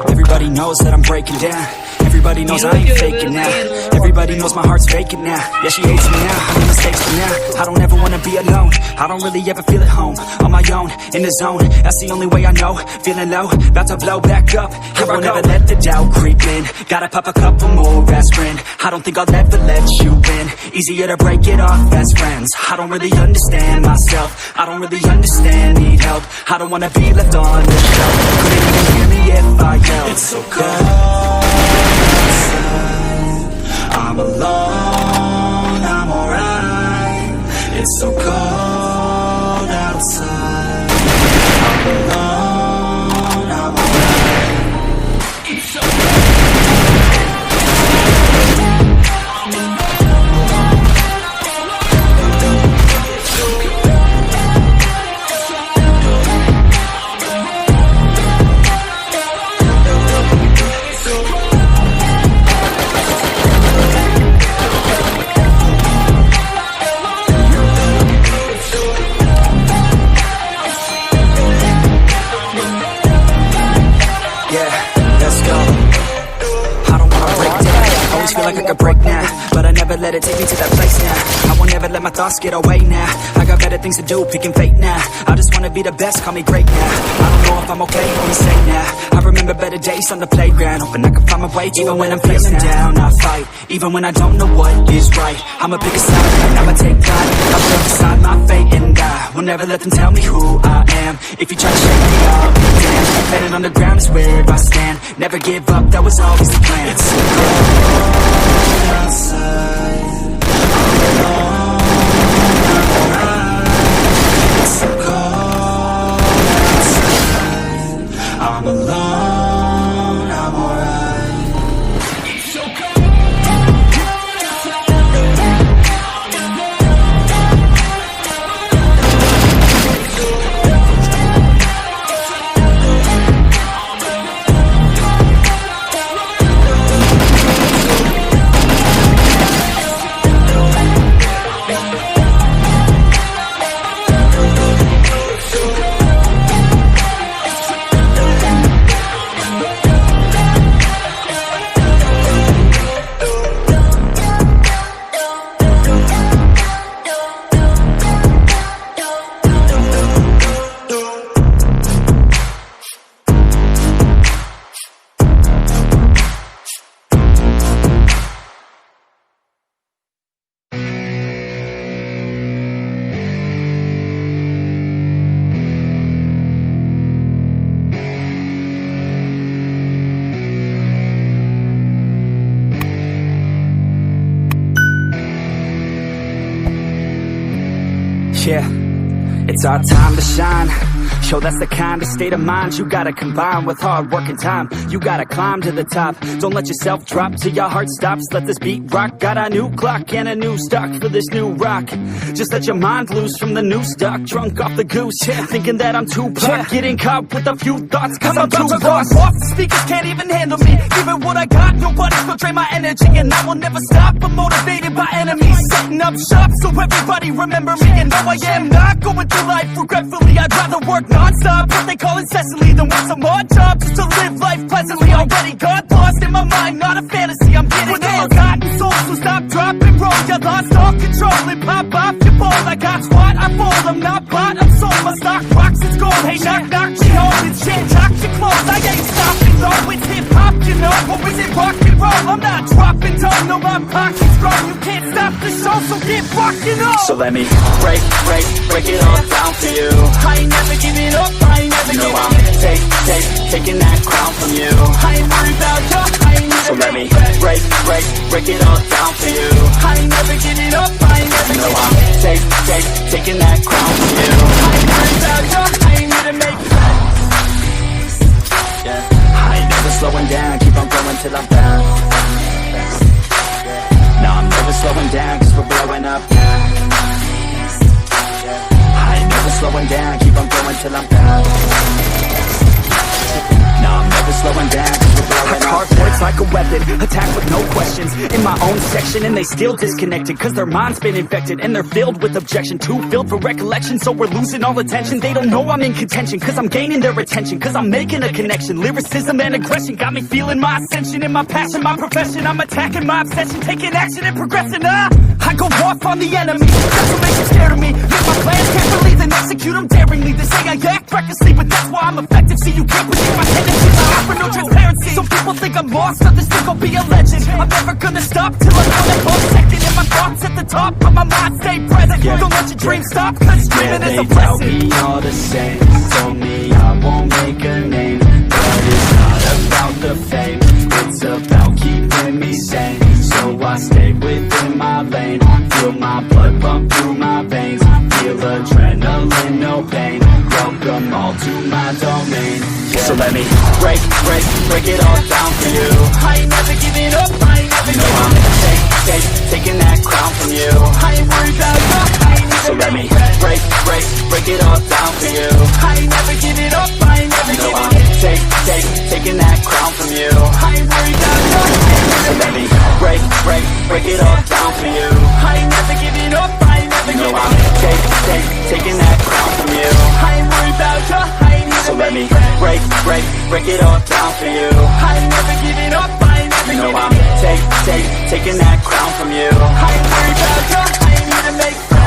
Everybody knows that I'm breaking down. Everybody knows I ain't faking now. Everybody knows my heart's vacant now. Yeah, she hates me now, I make mistakes but now I don't ever wanna be alone. I don't really ever feel at home. On my own, in the zone, that's the only way I know. Feeling low, about to blow back up. I won't ever let the doubt creep in. Gotta pop a couple more aspirin. I don't think I'll ever let you in. Easier to break it off as friends. I don't really understand myself. I don't really understand, need help. I don't wanna be left on the shelf. Couldn't even hear me if I yelled. It's so cold outside. I'm alone, I'm alright. It's so cold outside. I'm alone, I'm alright. It's so cold. Like I could break now, but I never let it take me to that place now. I won't ever let my thoughts get away now. I got better things to do, picking fate now. I just wanna be the best, call me great now. I don't know if I'm okay, only say now. I remember better days on the playground, hoping I can find my way even when I'm feeling down. I fight, even when I don't know what is right. I'ma pick a side, I'ma take pride. I'll put aside my fate and die. Will never let them tell me who I am. If you try to shake me, I'll be damned. Landing on the ground is where I stand. Never give up, that was always the plan. It's so cold outside. I'm alone, I'm alright. It's so cold outside. I'm alone, I'm alright. It's so cold. Yeah, it's our time to shine. Yo, that's the kind of state of mind you gotta combine with hard work and time. You gotta climb to the top. Don't let yourself drop till your heart stops. Let this beat rock. Got a new clock and a new stock for this new rock. Just let your mind loose from the new stock. Drunk off the goose, yeah. Thinking that I'm too pop. Getting caught with a few thoughts cause I'm too lost. Off the speakers can't even handle me. Giving what I got, nobody's gonna drain my energy. And I will never stop, I'm motivated by enemies. Setting up shop so everybody remember me. And no, I am not going through life regretfully. I'd rather work non-stop, what they call incessantly, than work some more jobs just to live life pleasantly. Already got lost in my mind, not a fantasy, I'm getting with all forgotten souls, so stop, drop, and roll. You lost all control and pop off your ball. I got squat, I fold, I'm not bought, I'm sold. My stock rocks, it's gold. Hey, knock, knock, she holding shit, knock your clothes. I ain't stopping though, it's hip-hop, you know. Or is it rock and roll? I'm not dropping down, no, my pocket's grown. You can't stop the show, so get rockin' on. So let me break it all down for you. I ain't never giving up, I ain't never giving up. Taking that crown from you. I ain't worried about you, I ain't never. So let me break it all down for you. I ain't never giving up, I ain't never giving up. Taking that crown from you. I ain't worried about you, I ain't need to make it. Yeah, I ain't never slowing down, keep on going till I'm down. No, I'm never slowing down, cause we're blowing up now. I ain't never slowing down, keep on going till I'm down. No, I'm never slowing down, cause we're blowing up. Hard work it's like a weapon, attack with no questions. In my own section and they still disconnected, cause their mind's been infected and they're filled with objection, too filled for recollection. So we're losing all attention. They don't know I'm in contention, cause I'm gaining their attention, cause I'm making a connection. Lyricism and aggression got me feeling my ascension. In my passion, my profession, I'm attacking my obsession, taking action and progressing. I go off on the enemy, that's what makes them scared of me. Make my plans carefully, then execute them daringly. They say I act recklessly, but that's why I'm effective. See, you can't predict my tendencies, I offer no transparency. Some people think I'm lost, others think I'll be a legend. I'm never gonna stop till I come in on second. And my thoughts at the top, but my mind stay present. Don't let your dreams stop, cause dreaming is a blessing. They tell me all the same, told me I won't make a name, but it's not about the fame, it's about keeping me sane. So I stay within my lane, feel my blood pump through my veins, feel adrenaline, no pain, welcome all to my domain. So let me break it all down for you. I ain't never giving up, I ain't never giving up. Taking that crown from you. I ain't worried about you, I ain't even. So let me break it all down for you. I ain't never giving up, I ain't never giving up. Taking that crown from you. I ain't worried about you. So let me break it all down for you. I ain't never giving up, I ain't never giving up. Taking that crown from you. I ain't worried about you, I ain't even. So let me break it all down for you. I ain't never giving up, I ain't never giving up. Taking that crown from you. I ain't worried about you, I ain't need to make friends.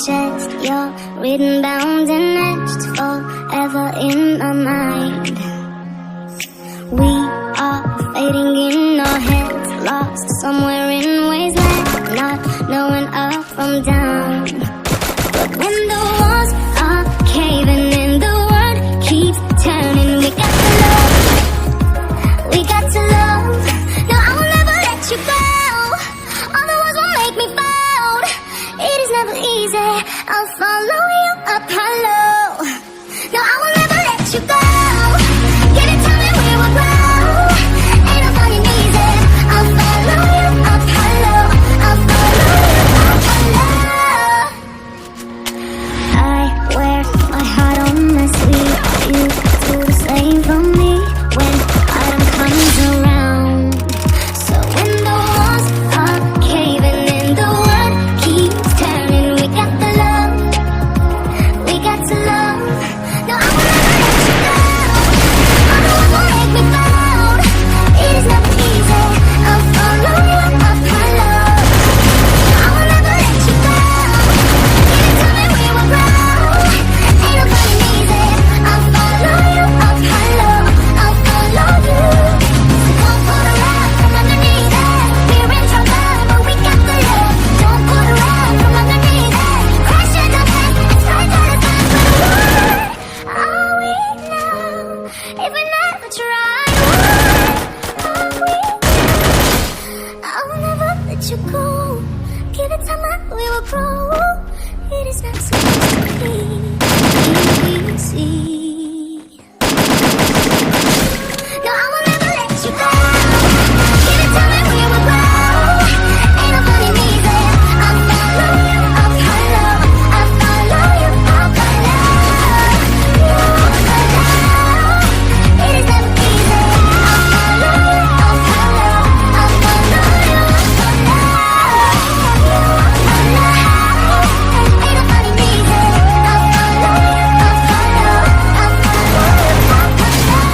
Chest, you're written, bound and etched forever in my mind. We are fading in our heads, lost somewhere in wasteland, not knowing up from down. But when the walls are caving in, the world keeps turning. We got to love, we got to love. No, I will never let you go. All the walls will make me fold. It is never easy, I'll follow you up hello. No, I will never let you go. Give it time and we will grow. Ain't no finding easy, I'll follow you up hello. I'll follow you up hello. I wear my heart on my sleeve. You do the same for me when autumn comes around. So when the walls are caving in, the world keeps turning. We got the love, we got to love. No, I will never let you go. All the ones will make me fold. It is never easy, I'll follow you up hello. No, I will never let you go. Give it time and we will grow. Ain't no finding easy, I'll follow you up hello. I'll follow you. So don't pull around from underneath it. We're in trouble, but we got the love. Don't pull around from underneath it. Crash into pain and start to the sun. But are we now if we never try? Are we? I will never let you go. Give it time and we will grow. It is not supposed to be easy. No, I will never let you go. Give it time and we will grow. Ain't no finding easy, I'll follow you up hello. I'll follow you up hello. It is never easy, I'll follow you up hello. I'll follow you up hello. Ain't no finding easy, I'll follow you up hello. I'll follow you up hello.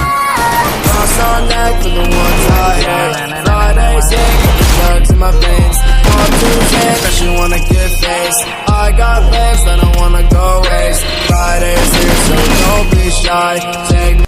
Lost all night for the ones I hate. Fridays hit with the drugs in my veins. On Tuesday, cause you wanna get faced. I got legs that I wanna go waste. Fridays here, so don't be shy. Take